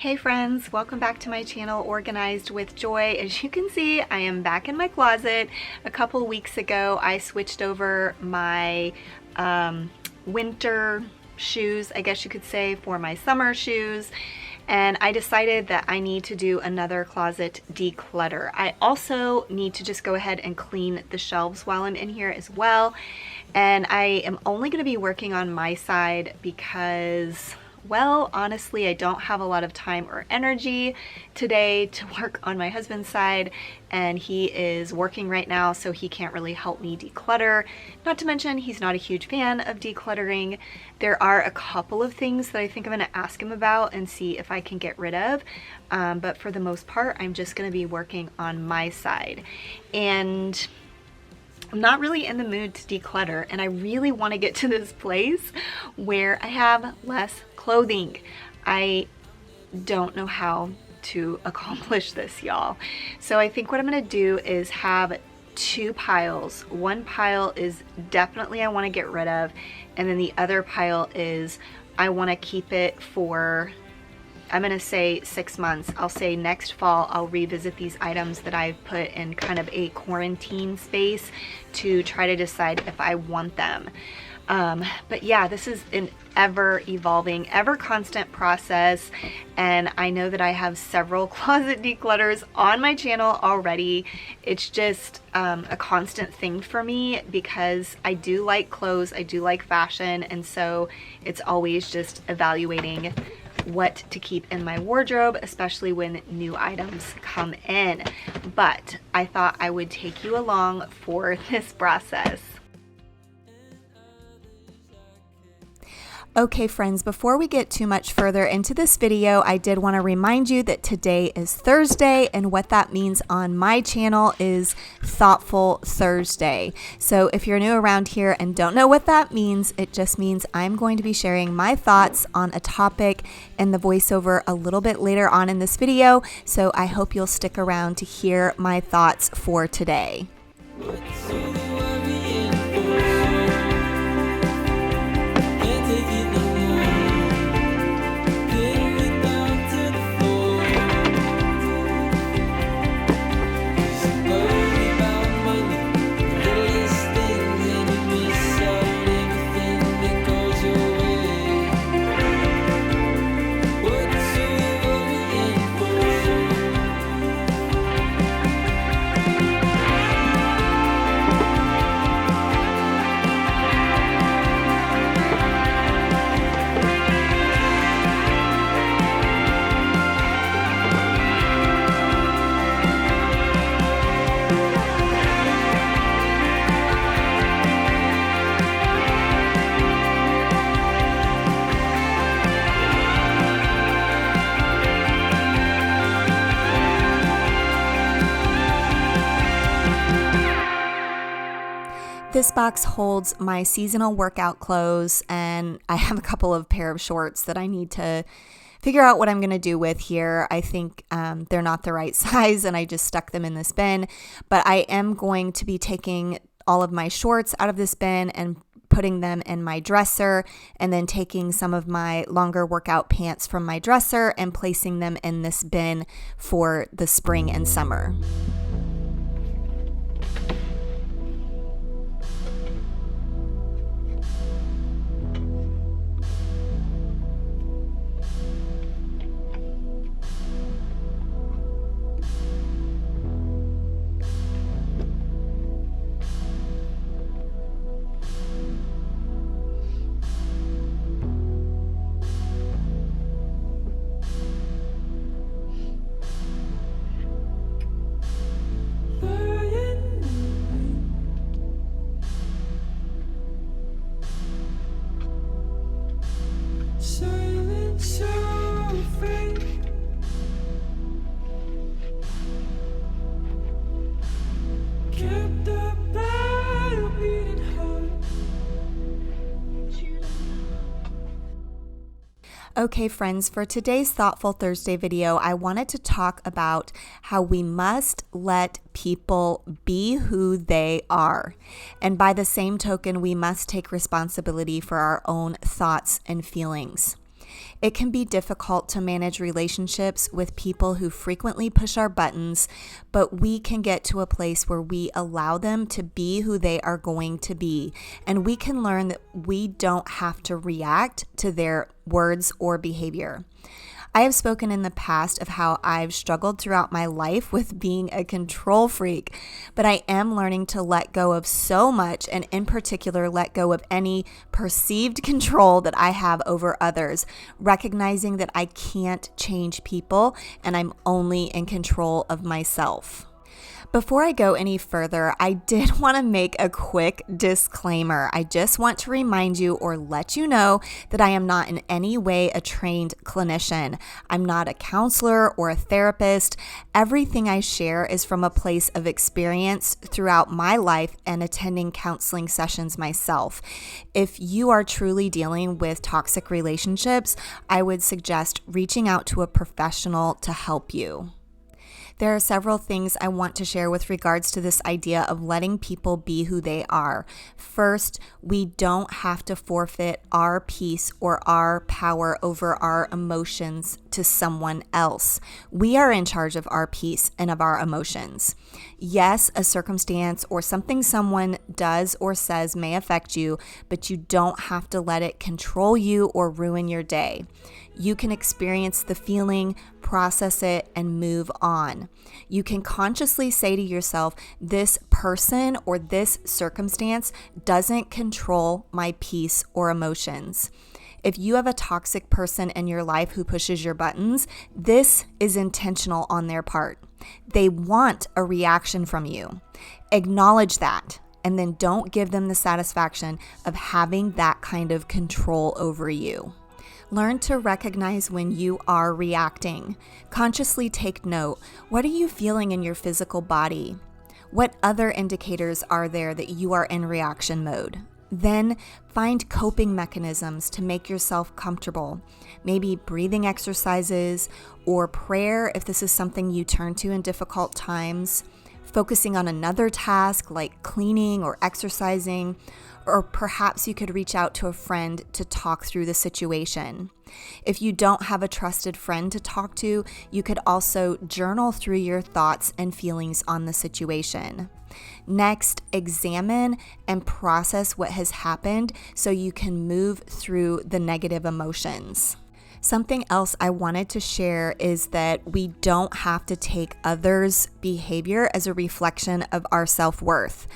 Hey friends, welcome back to my channel, Organized with Joy. As you can see, I am back in my closet. A couple weeks ago, I switched over my winter shoes, I guess you could say, for my summer shoes. And I decided that I need to do another closet declutter. I also need to just go ahead and clean the shelves while I'm in here as well. And I am only going to be working on my side because, well, honestly, I don't have a lot of time or energy today to work on my husband's side, and he is working right now, so he can't really help me declutter. Not to mention, he's not a huge fan of decluttering. There are a couple of things that I think I'm going to ask him about and see if I can get rid of, but for the most part, I'm just going to be working on my side. And I'm not really in the mood to declutter, and I really want to get to this place where I have less clothing. I don't know how to accomplish this, y'all. So I think what I'm going to do is have two piles. One pile is definitely I want to get rid of, and then the other pile is I want to keep it for, I'm going to say 6 months. I'll say next fall I'll revisit these items that I've put in kind of a quarantine space to try to decide if I want them. But yeah, this is an ever evolving, ever constant process, and I know that I have several closet declutters on my channel already. It's just a constant thing for me because I do like clothes, I do like fashion, and so it's always just evaluating what to keep in my wardrobe, especially when new items come in. But I thought I would take you along for this process. Okay friends, before we get too much further into this video, I did want to remind you that today is Thursday, and what that means on my channel is Thoughtful Thursday. So if you're new around here and don't know what that means, it just means I'm going to be sharing my thoughts on a topic in the voiceover a little bit later on in this video. So I hope you'll stick around to hear my thoughts for today. This box holds my seasonal workout clothes, and I have a couple of pair of shorts that I need to figure out what I'm going to do with here. I think they're not the right size, and I just stuck them in this bin, but I am going to be taking all of my shorts out of this bin and putting them in my dresser, and then taking some of my longer workout pants from my dresser and placing them in this bin for the spring and summer. Okay friends, for today's Thoughtful Thursday video, I wanted to talk about how we must let people be who they are. And by the same token, we must take responsibility for our own thoughts and feelings. It can be difficult to manage relationships with people who frequently push our buttons, but we can get to a place where we allow them to be who they are going to be, and we can learn that we don't have to react to their words or behavior. I have spoken in the past of how I've struggled throughout my life with being a control freak, but I am learning to let go of so much, and in particular, let go of any perceived control that I have over others, recognizing that I can't change people and I'm only in control of myself. Before I go any further, I did want to make a quick disclaimer. I just want to remind you or let you know that I am not in any way a trained clinician. I'm not a counselor or a therapist. Everything I share is from a place of experience throughout my life and attending counseling sessions myself. If you are truly dealing with toxic relationships, I would suggest reaching out to a professional to help you. There are several things I want to share with regards to this idea of letting people be who they are. First, we don't have to forfeit our peace or our power over our emotions to someone else. We are in charge of our peace and of our emotions. Yes, a circumstance or something someone does or says may affect you, but you don't have to let it control you or ruin your day. You can experience the feeling, process it, and move on. You can consciously say to yourself, this person or this circumstance doesn't control my peace or emotions. If you have a toxic person in your life who pushes your buttons, this is intentional on their part. They want a reaction from you. Acknowledge that, and then don't give them the satisfaction of having that kind of control over you. Learn to recognize when you are reacting. Consciously take note. What are you feeling in your physical body? What other indicators are there that you are in reaction mode? Then find coping mechanisms to make yourself comfortable. Maybe breathing exercises or prayer if this is something you turn to in difficult times. Focusing on another task like cleaning or exercising, or perhaps you could reach out to a friend to talk through the situation. If you don't have a trusted friend to talk to, you could also journal through your thoughts and feelings on the situation. Next, examine and process what has happened so you can move through the negative emotions. Something else I wanted to share is that we don't have to take others' behavior as a reflection of our self-worth.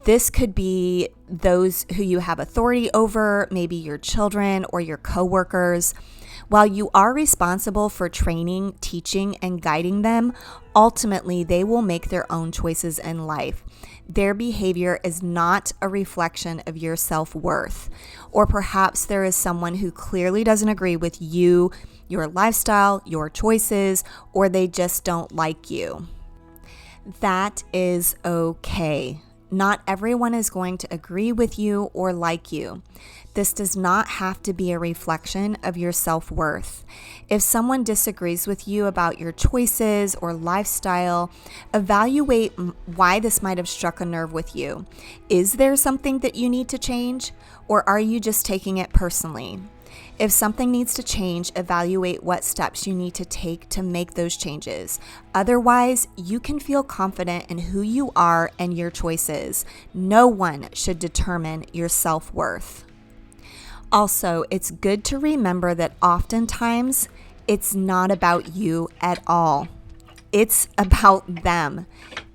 This could be those who you have authority over, maybe your children or your coworkers. While you are responsible for training, teaching, and guiding them, ultimately they will make their own choices in life. Their behavior is not a reflection of your self-worth. Or perhaps there is someone who clearly doesn't agree with you, your lifestyle, your choices, or they just don't like you. That is okay. Not everyone is going to agree with you or like you. This does not have to be a reflection of your self-worth. If someone disagrees with you about your choices or lifestyle, evaluate why this might have struck a nerve with you. Is there something that you need to change, or are you just taking it personally? If something needs to change, evaluate what steps you need to take to make those changes. Otherwise, you can feel confident in who you are and your choices. No one should determine your self-worth. Also, it's good to remember that oftentimes it's not about you at all. It's about them.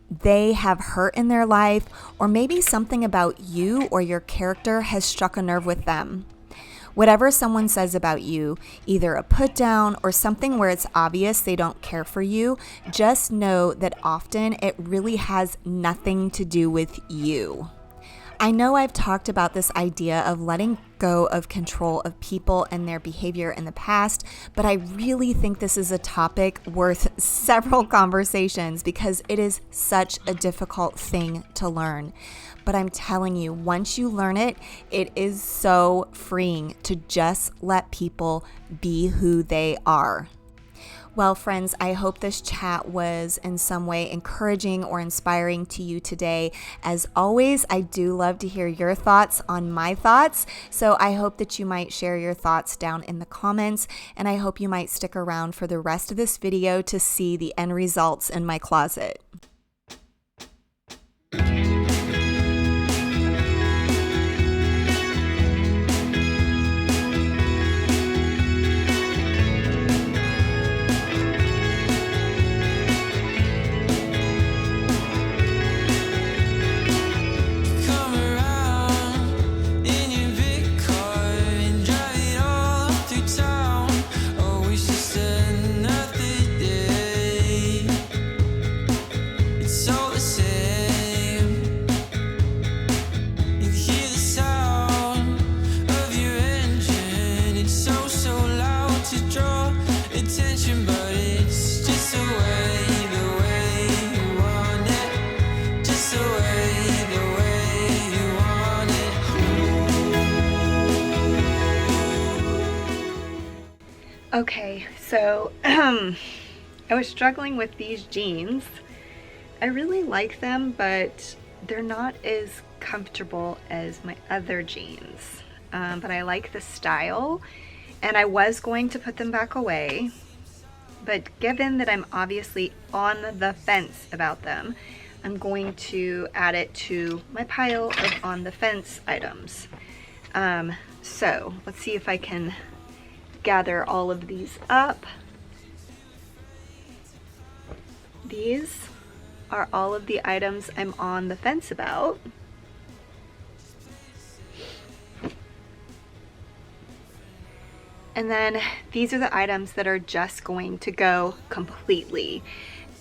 They have hurt in their life, or maybe something about you or your character has struck a nerve with them. Whatever someone says about you, either a put down or something where it's obvious they don't care for you, just know that often it really has nothing to do with you. I know I've talked about this idea of letting go of control of people and their behavior in the past, but I really think this is a topic worth several conversations because it is such a difficult thing to learn. But I'm telling you, once you learn it, it is so freeing to just let people be who they are. Well, friends, I hope this chat was in some way encouraging or inspiring to you today. As always, I do love to hear your thoughts on my thoughts. So I hope that you might share your thoughts down in the comments, and I hope you might stick around for the rest of this video to see the end results in my closet. Okay, so I was struggling with these jeans. I really like them, but they're not as comfortable as my other jeans. But I like the style, and I was going to put them back away. But given that I'm obviously on the fence about them, I'm going to add it to my pile of on the fence items. So let's see if I can gather all of these up. These are all of the items I'm on the fence about. And then these are the items that are just going to go completely.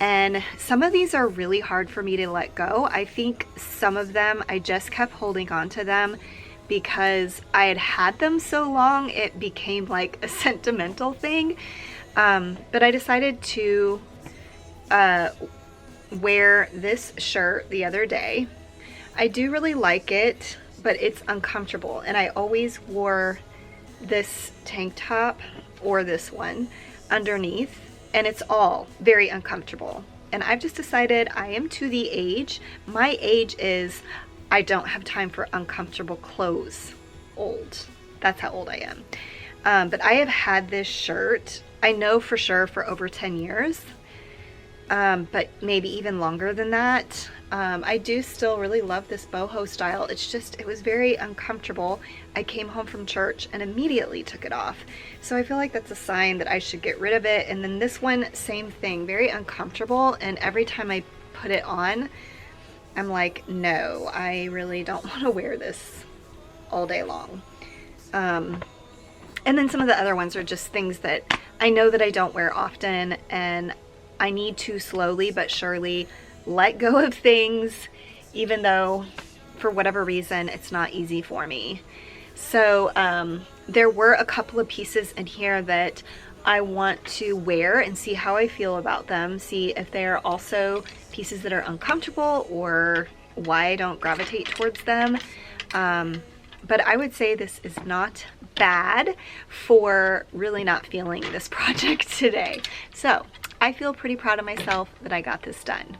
And some of these are really hard for me to let go. I think some of them I just kept holding on to them because I had them so long, it became like a sentimental thing. But I decided to wear this shirt the other day. I do really like it, but it's uncomfortable. And I always wore this tank top or this one underneath, and it's all very uncomfortable. And I've just decided I am to the age. My age is I don't have time for uncomfortable clothes. Old. That's how old I am. But I have had this shirt, I know for sure, for over 10 years, but maybe even longer than that. I do still really love this boho style. It's just, it was very uncomfortable. I came home from church and immediately took it off. So I feel like that's a sign that I should get rid of it. And then this one, same thing, very uncomfortable. And every time I put it on, I'm like, no, I really don't want to wear this all day long. And then some of the other ones are just things that I know that I don't wear often, and I need to slowly but surely let go of things, even though for whatever reason it's not easy for me. So there were a couple of pieces in here that I want to wear and see how I feel about them, see if they're also pieces that are uncomfortable or why I don't gravitate towards them. But I would say this is not bad for really not feeling this project today. So I feel pretty proud of myself that I got this done.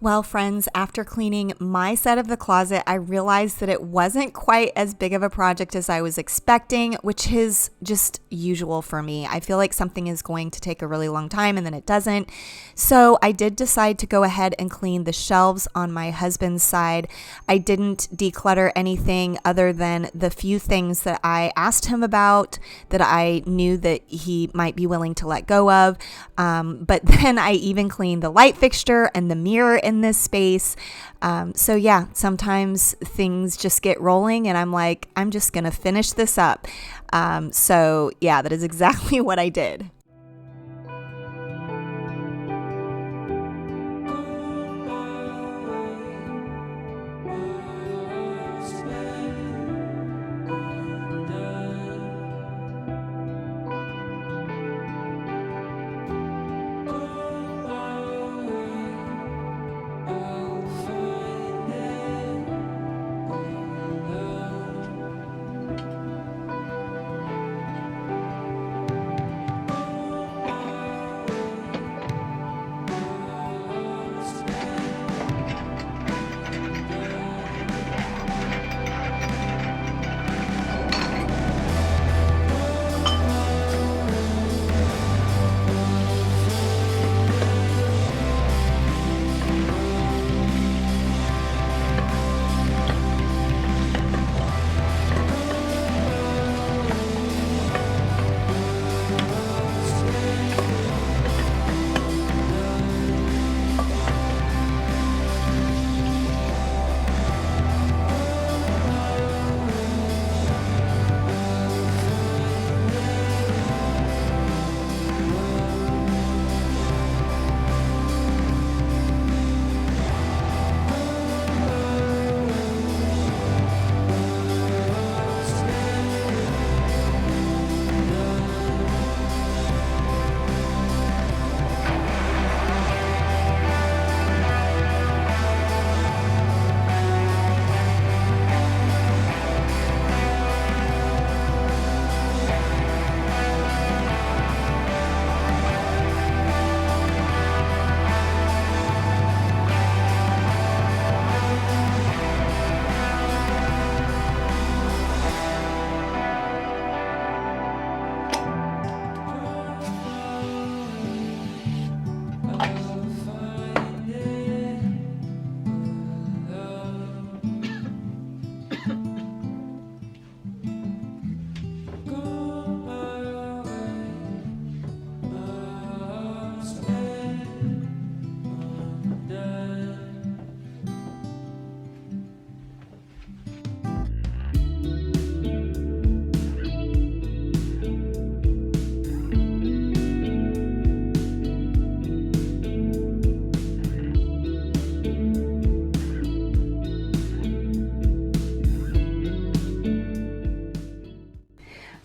Well, friends, after cleaning my side of the closet, I realized that it wasn't quite as big of a project as I was expecting, which is just usual for me. I feel like something is going to take a really long time and then it doesn't. So I did decide to go ahead and clean the shelves on my husband's side. I didn't declutter anything other than the few things that I asked him about that I knew that he might be willing to let go of. But then I even cleaned the light fixture and the mirror in this space. So yeah, sometimes things just get rolling and I'm like, I'm just gonna finish this up. So yeah, that is exactly what I did.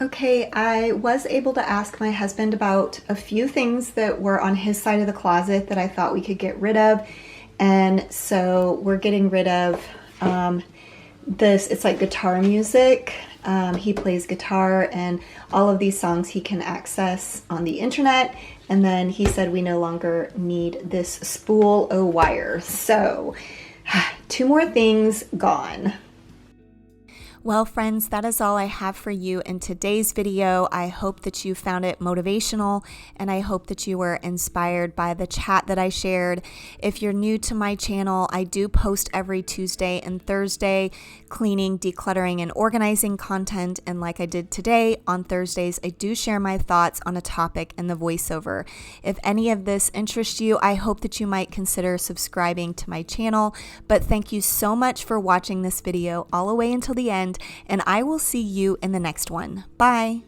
Okay, I was able to ask my husband about a few things that were on his side of the closet that I thought we could get rid of. And so we're getting rid of this. It's like guitar music. He plays guitar, and all of these songs he can access on the internet. And then he said we no longer need this spool o' wire. So 2 more things gone. Well, friends, that is all I have for you in today's video. I hope that you found it motivational, and I hope that you were inspired by the chat that I shared. If you're new to my channel, I do post every Tuesday and Thursday cleaning, decluttering, and organizing content. And like I did today, on Thursdays, I do share my thoughts on a topic in the voiceover. If any of this interests you, I hope that you might consider subscribing to my channel. But thank you so much for watching this video all the way until the end, and I will see you in the next one. Bye.